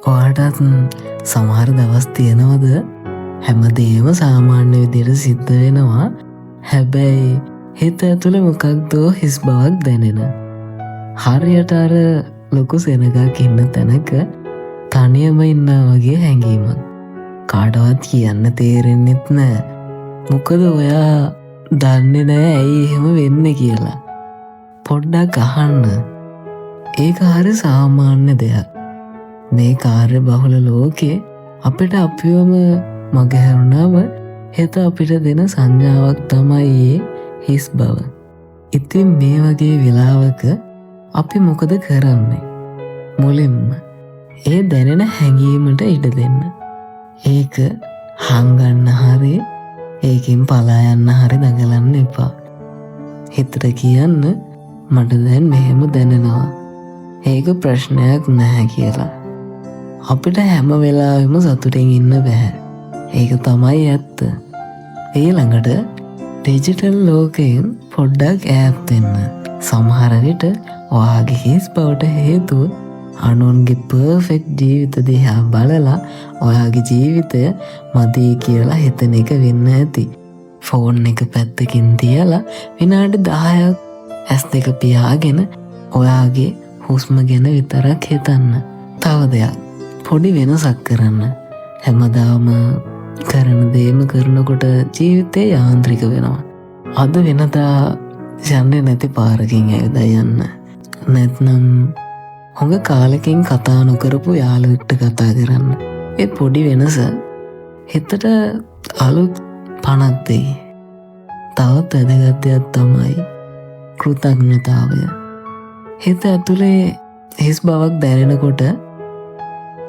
ඔයාටත් සමහර දවස් තියෙනවද හැමදේම සාමාන්‍ය විදියට සිද්ධ වෙනවා, හැබැයි හිත ඇතුළේ මොකක්දෝ හිස් බවක් දැනෙන. හරියට අර ලොකු සෙනගක් ඉන්න තැනක තනියම ඉන්නා වගේ හැඟීමක්. කාටවත් කියන්න තේරෙන්නෙත් නෑ මොකද ඔයා දන්නේ නෑ ඇයි එහෙම වෙන්නේ කියලා. පොඩ්ඩක් අහන්න. ඒක හරි සාමාන්‍ය දෙයක්. මේ කාර්ය බහුල ලෝකේ අපිට අපිවම මගහැරුණාම හිත අපිට දෙන සංඥාවක් තමයි හිස් බව. ඉතින් මේ වගේ වෙලාවක අපි මොකද කරන්නේ? මුලින්ම ඒ දැනෙන හැඟීමට ඉඩ දෙන්න. ඒක හංගන්න හරි ඒකින් පලා යන්න හරි දඟලන්න එපා. හිතට කියන්න මට දැන් මෙහෙම දැනෙනවා. ඒක ප්‍රශ්නයක් නැහැ කියලා. අපිට හැම වෙලාවෙම සතුටින් ඉන්න බැහැ. ඒක තමයි ඇත්ත. ඊළඟට ඩිජිටල් ලෝකයෙන් පොඩ්ඩක් ඈත් වෙන්න. සමහර විට ඔයාගේ හිස් බවට හේතුව අනුන්ගේ පර්ෆෙක්ට් ජීවිත දිහා බලලා ඔයාගේ ජීවිතය මදි කියලා හිතන එක වෙන්න ඇති. ෆෝන් එක පැත්තකින් තියලා විනාඩි 10ක් ඇස් දෙක පියාගෙන ඔයාගේ හුස්ම ගැන විතරක් හිතන්න. තව දෙයක් පොඩි වෙනසක් කරන්න. හැමදාම කරන දේම කරනකොට ජීවිතේ යාන්ත්‍රික වෙනවා. අද වෙනදා යන්නේ නැති පාරකින් ඇවිදලා යන්න. නැත්නම් හොඟ කාලෙකින් කතා නොකරපු යාළුවෙක්ට කතා කරන්න. ඒ පොඩි වෙනස හිතට අලුත් පණක් දෙයි. තවත් වැදගත් දෙයක් තමයි කෘතඥතාවය. හිත ඇතුලේ හිස් බවක් දැනෙනකොට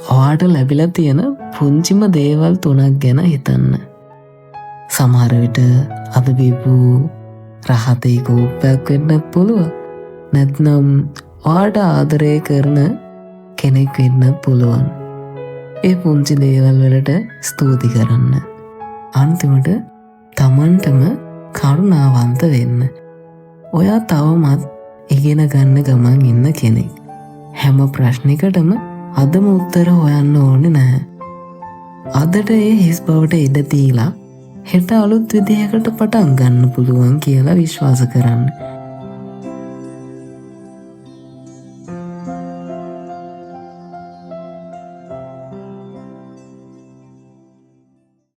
ඔයාට ලැබිලා තියෙන පුංචිම දේවල් 3ක් ගැන හිතන්න. සමහර විට අද බීපු රහතේ කෝප්පයක් වෙන්නත් පුළුවන්. නැත්නම් ඔයාට ආදරය කරන කෙනෙක් වෙන්නත් පුළුවන්. ඒ පුංචි දේවල් වලට ස්තුති කරන්න. අන්තිමට තමන්ටම කරුණාවන්ත වෙන්න. ඔයා තවමත් ඉගෙන ගන්න ගමන් ඉන්න කෙනෙක්. හැම ප්‍රශ්නයකටම අදම උත්තර හොයන්න ඕනේ නැහැ. අදට ඒ හිස් බවට ඉඩ දීලා හෙට අලුත් විදිහකට පටන් ගන්න පුළුවන් කියලා විශ්වාස කරන්න.